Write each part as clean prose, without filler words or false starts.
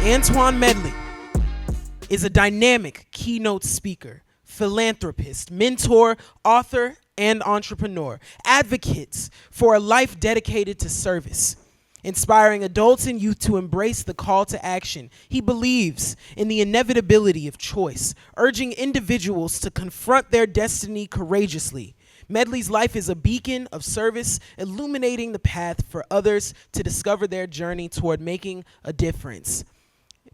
Antoine Medley is a dynamic keynote speaker, philanthropist, mentor, author, and entrepreneur. Advocates for a life dedicated to service, inspiring adults and youth to embrace the call to action. He believes in the inevitability of choice, urging individuals to confront their destiny courageously. Medley's life is a beacon of service, illuminating the path for others to discover their journey toward making a difference.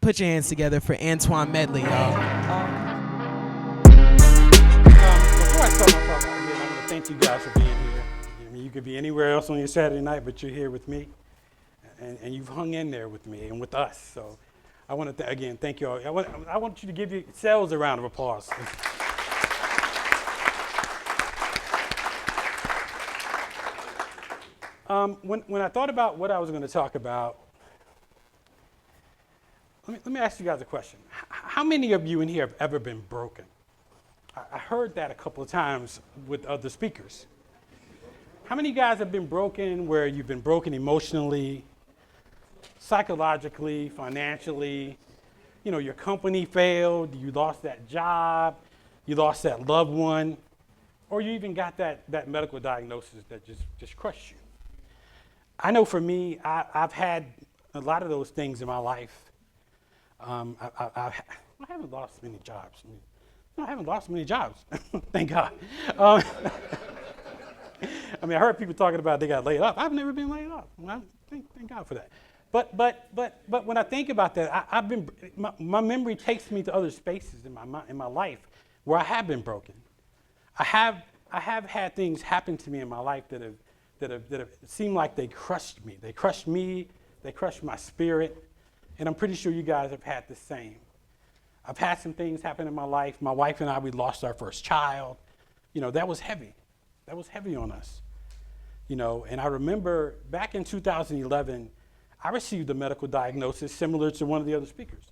Put your hands together for Antoine Medley, y'all. Before I start my talk, again, I want to thank you guys for being here. I mean, you could be anywhere else on your Saturday night, but you're here with me, and you've hung in there with me and with us. So I want to, again, thank you all. I want you to give yourselves a round of applause. When I thought about what I was going to talk about, let me ask you guys a question. How many of you in here have ever been broken? I heard that a couple of times with other speakers. How many of you guys have been broken where you've been broken emotionally, psychologically, financially? You know, your company failed, you lost that job, you lost that loved one, or you even got that medical diagnosis that just crushed you. I know for me, I've had a lot of those things in my life. I haven't lost many jobs. I haven't lost many jobs, thank God. I mean, I heard people talking about they got laid off. I've never been laid off. Thank God for that. But when I think about that, my memory takes me to other spaces in my life where I have been broken. I have had things happen to me in my life that have seemed like they crushed me. They crushed me. They crushed my spirit. And I'm pretty sure you guys have had the same. I've had some things happen in my life. My wife and I, we lost our first child. You know, that was heavy. That was heavy on us. You know, and I remember back in 2011, I received a medical diagnosis similar to one of the other speakers.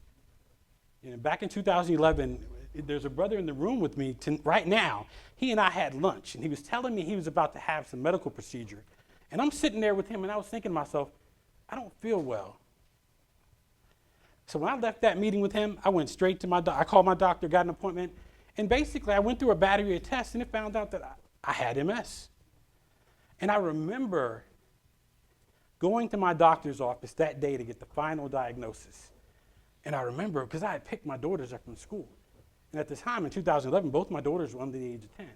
You know, back in 2011, there's a brother in the room with me right now. He and I had lunch, and he was telling me he was about to have some medical procedure. And I'm sitting there with him, and I was thinking to myself, I don't feel well. So when I left that meeting with him, I went straight to I called my doctor, got an appointment, and basically I went through a battery of tests, and it found out that I had MS. And I remember going to my doctor's office that day to get the final diagnosis. And I remember, because I had picked my daughters up from school. And at the time, in 2011, both my daughters were under the age of 10.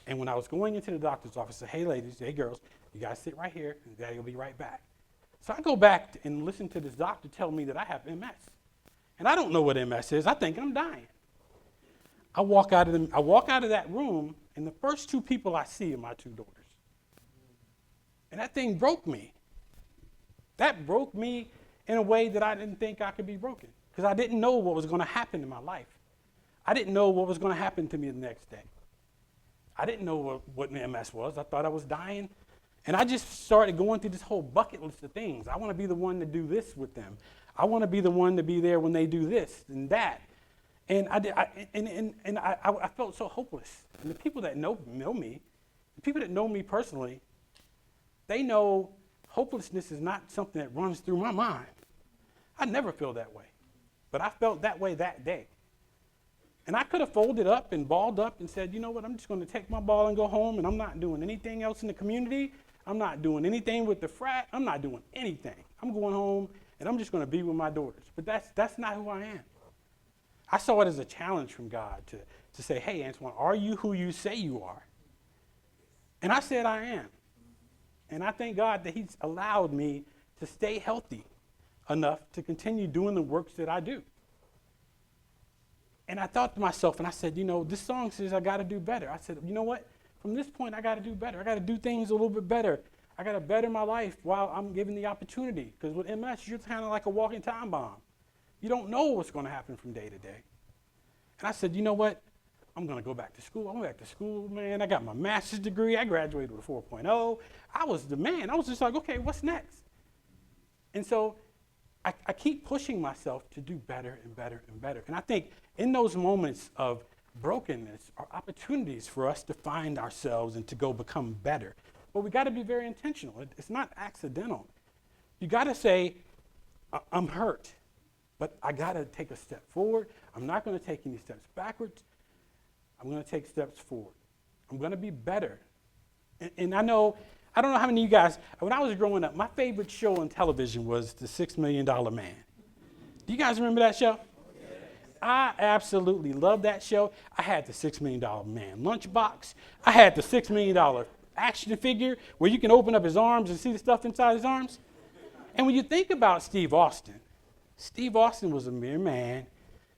And when I was going into the doctor's office, I said, hey ladies, hey girls, you guys sit right here, and daddy will be right back. So I go back and listen to this doctor tell me that I have MS. And I don't know what MS is. I think I'm dying. I walk out of that room, and the first two people I see are my two daughters. And that thing broke me. That broke me in a way that I didn't think I could be broken, because I didn't know what was going to happen in my life. I didn't know what was going to happen to me the next day. I didn't know what MS was. I thought I was dying. And I just started going through this whole bucket list of things. I want to be the one to do this with them. I want to be the one to be there when they do this and that. And I felt so hopeless. And the people that know me, the people that know me personally, they know hopelessness is not something that runs through my mind. I never feel that way. But I felt that way that day. And I could have folded up and balled up and said, you know what, I'm just going to take my ball and go home, and I'm not doing anything else in the community. I'm not doing anything with the frat. I'm not doing anything. I'm going home, and I'm just going to be with my daughters. But that's not who I am. I saw it as a challenge from God to say, hey, Antoine, are you who you say you are? And I said I am. And I thank God that he's allowed me to stay healthy enough to continue doing the works that I do. And I thought to myself, and I said, you know, this song says I got to do better. I said, you know what? From this point, I got to do better. I got to do things a little bit better. I got to better my life while I'm given the opportunity. Because with MS, you're kind of like a walking time bomb. You don't know what's going to happen from day to day. And I said, you know what? I'm going to go back to school. I went back to school, man. I got my master's degree. I graduated with a 4.0. I was the man. I was just like, okay, what's next? And so I keep pushing myself to do better and better and better. And I think in those moments of brokenness are opportunities for us to find ourselves and to go become better. But we got to be very intentional. It's not accidental. You got to say, I'm hurt. But I got to take a step forward. I'm not going to take any steps backwards. I'm going to take steps forward. I'm going to be better. And I don't know how many of you guys, when I was growing up, my favorite show on television was The $6 Million Man. Do you guys remember that show? I absolutely loved that show. I had the $6 Million Man lunchbox. I had the $6 million action figure where you can open up his arms and see the stuff inside his arms. And when you think about Steve Austin was a mere man.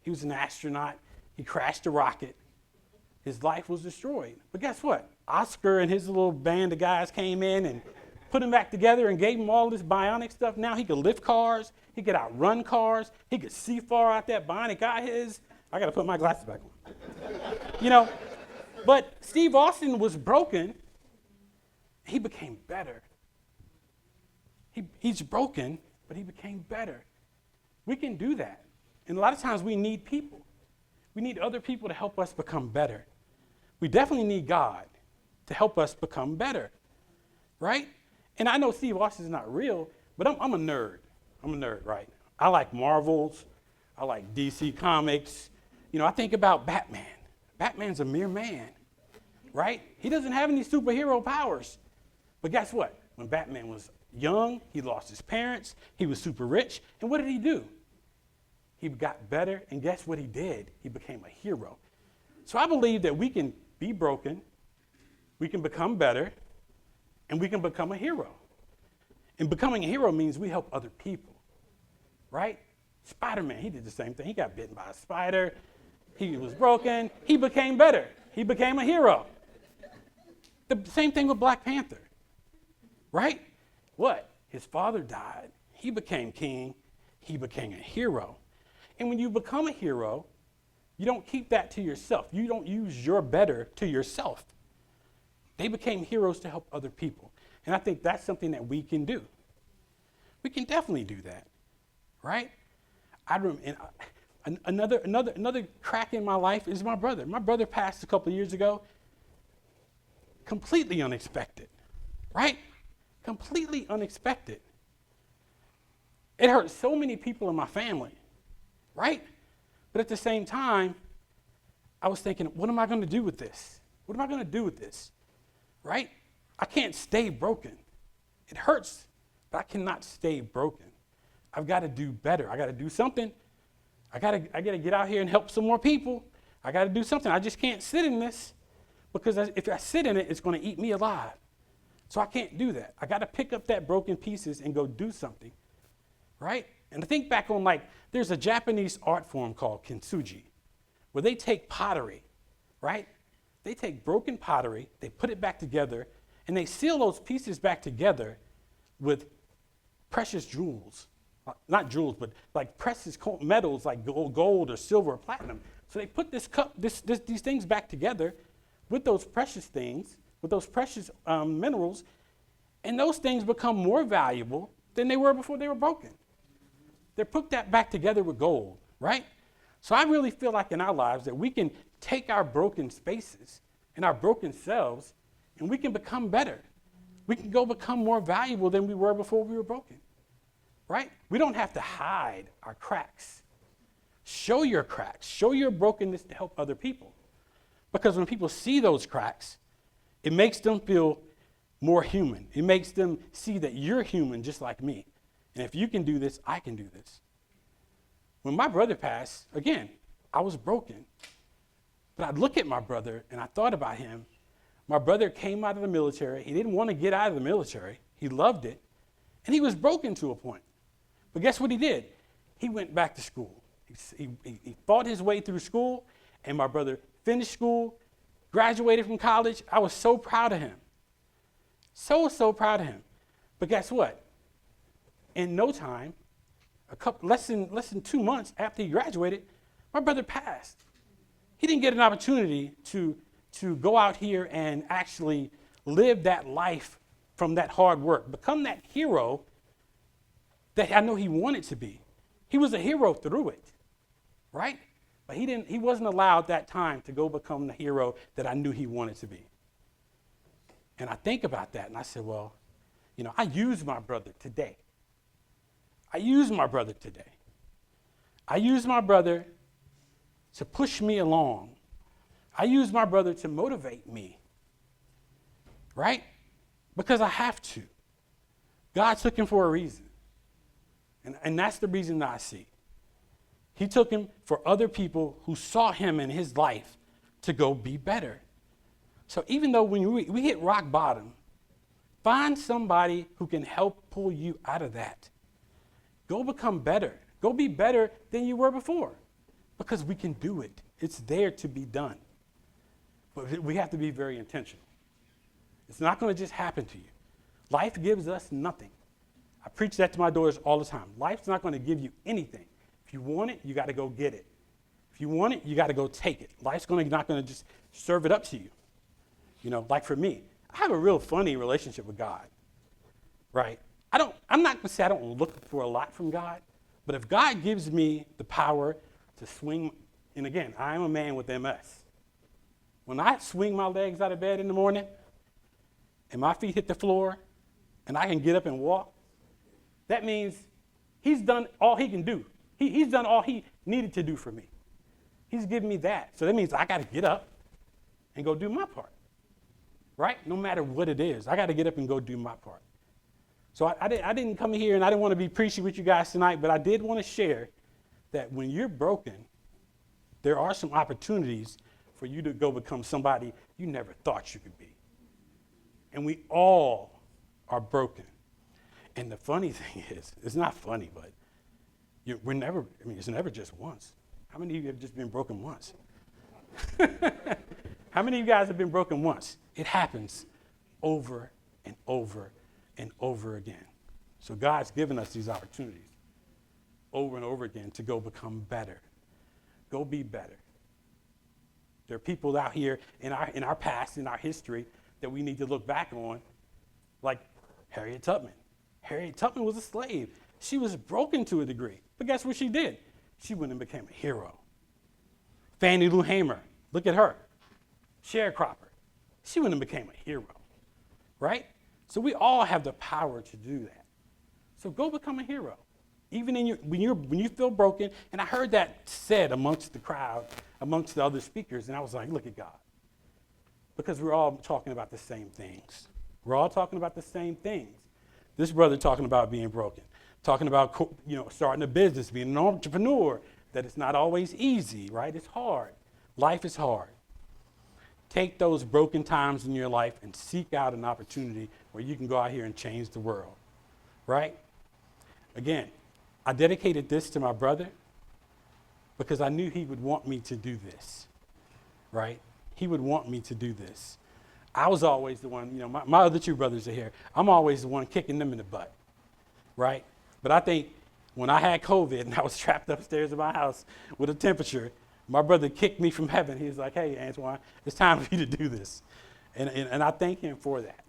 He was an astronaut. He crashed a rocket. His life was destroyed. But guess what? Oscar and his little band of guys came in and put him back together and gave him all this bionic stuff. Now he could lift cars. He could outrun cars. He could see far out that bionic eye of his. I got to put my glasses back on. But Steve Austin was broken. He became better. He's broken, but he became better. We can do that. And a lot of times we need people. We need other people to help us become better. We definitely need God to help us become better, right? And I know Steve Austin's not real, but I'm a nerd. I'm a nerd, right? I like Marvels. I like DC Comics. I think about Batman. Batman's a mere man, right? He doesn't have any superhero powers. But guess what? When Batman was young, he lost his parents. He was super rich. And what did he do? He got better, and guess what he did? He became a hero. So I believe that we can be broken, we can become better, and we can become a hero. And becoming a hero means we help other people, right? Spider-Man, he did the same thing. He got bitten by a spider. He was broken. He became better. He became a hero. The same thing with Black Panther, right? What? His father died. He became king. He became a hero. And when you become a hero, you don't keep that to yourself. You don't use your better to yourself. They became heroes to help other people. And I think that's something that we can do. We can definitely do that, right? Another crack in my life is my brother. My brother passed a couple of years ago. Completely unexpected, right? Completely unexpected. It hurt so many people in my family, right? But at the same time, I was thinking, what am I going to do with this? What am I going to do with this, right? I can't stay broken. It hurts, but I cannot stay broken. I've got to do better. I got to do something. I got to get out here and help some more people. I got to do something. I just can't sit in this because if I sit in it, it's going to eat me alive. So I can't do that. I got to pick up that broken pieces and go do something, right? And I think back on there's a Japanese art form called kintsugi, where they take pottery, right? They take broken pottery, they put it back together, and they seal those pieces back together with precious jewels. Not jewels, but like precious metals like gold or silver or platinum. So they put these things back together with those precious things, with those precious minerals, and those things become more valuable than they were before they were broken. They're put that back together with gold, right? So I really feel like in our lives that we can take our broken spaces and our broken selves and we can become better. We can go become more valuable than we were before we were broken, right? We don't have to hide our cracks. Show your cracks. Show your brokenness to help other people. Because when people see those cracks, it makes them feel more human. It makes them see that you're human just like me. And if you can do this, I can do this. When my brother passed, again, I was broken. But I'd look at my brother and I thought about him. My brother came out of the military. He didn't want to get out of the military. He loved it. And he was broken to a point. But guess what he did? He went back to school. He fought his way through school, and my brother finished school, graduated from college. I was so proud of him. So proud of him. But guess what? In no time, less than 2 months after he graduated, my brother passed. He didn't get an opportunity to go out here and actually live that life from that hard work, become that hero that I know he wanted to be. He was a hero through it, right? But he wasn't allowed that time to go become the hero that I knew he wanted to be. And I think about that and I said, well, I use my brother today. I use my brother to push me along. I use my brother to motivate me, right? Because I have to. God took him for a reason. And that's the reason that I see. He took him for other people who saw him in his life to go be better. So even though when we hit rock bottom, find somebody who can help pull you out of that. Go become better. Go be better than you were before. Because we can do it. It's there to be done. But we have to be very intentional. It's not going to just happen to you. Life gives us nothing. I preach that to my daughters all the time. Life's not going to give you anything. If you want it, you got to go get it. If you want it, you got to go take it. Life's not going to just serve it up to you. You know, like for me, I have a real funny relationship with God, right? I'm not going to say I don't look for a lot from God, but if God gives me the power to swing, and again, I am a man with MS. When I swing my legs out of bed in the morning and my feet hit the floor and I can get up and walk, that means he's done all he can do. He's done all he needed to do for me. He's given me that. So that means I got to get up and go do my part, right? No matter what it is, I got to get up and go do my part. So I didn't come here and I didn't want to be preachy with you guys tonight, but I did want to share that when you're broken, there are some opportunities for you to go become somebody you never thought you could be. And we all are broken. And the funny thing is, it's not funny, but it's never just once. How many of you have just been broken once? How many of you guys have been broken once? It happens over and over and over again. So God's given us these opportunities over and over again to go become better. Go be better. There are people out here in our past, in our history, that we need to look back on, like Harriet Tubman. Harriet Tubman was a slave. She was broken to a degree. But guess what she did? She went and became a hero. Fannie Lou Hamer, look at her. Sharecropper. She went and became a hero, right? So we all have the power to do that. So go become a hero. Even when you feel broken, and I heard that said amongst the crowd, amongst the other speakers, and I was like, look at God. Because we're all talking about the same things. We're all talking about the same things. This brother talking about being broken, talking about starting a business, being an entrepreneur, that it's not always easy, right? It's hard. Life is hard. Take those broken times in your life and seek out an opportunity where you can go out here and change the world, right? Again, I dedicated this to my brother because I knew he would want me to do this, right? He would want me to do this. I was always the one, my other two brothers are here. I'm always the one kicking them in the butt, right? But I think when I had COVID and I was trapped upstairs in my house with a temperature, my brother kicked me from heaven. He was like, hey, Antoine, it's time for you to do this. And I thank him for that,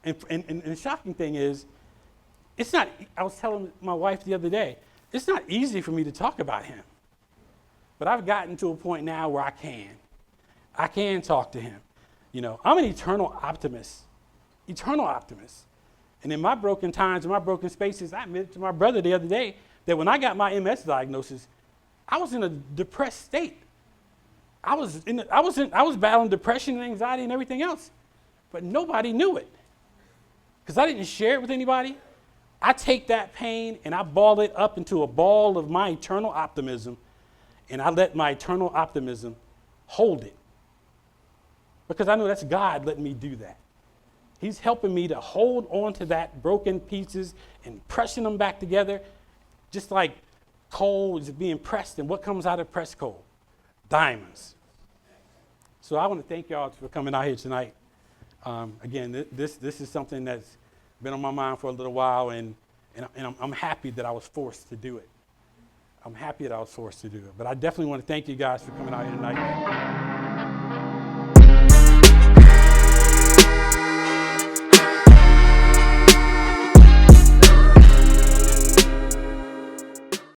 And the shocking thing is, it's not, I was telling my wife the other day, it's not easy for me to talk about him. But I've gotten to a point now where I can talk to him. I'm an eternal optimist. And in my broken times, in my broken spaces, I admitted to my brother the other day that when I got my MS diagnosis, I was in a depressed state. I was battling depression and anxiety and everything else, but nobody knew it because I didn't share it with anybody. I take that pain and I ball it up into a ball of my eternal optimism, and I let my eternal optimism hold it because I know that's God letting me do that. He's helping me to hold on to that broken pieces and pressing them back together, just like coal is being pressed, and what comes out of pressed coal? Diamonds. So I want to thank y'all for coming out here tonight. Again, this is something that's been on my mind for a little while, and I'm happy that I was forced to do it. But I definitely want to thank you guys for coming out here tonight.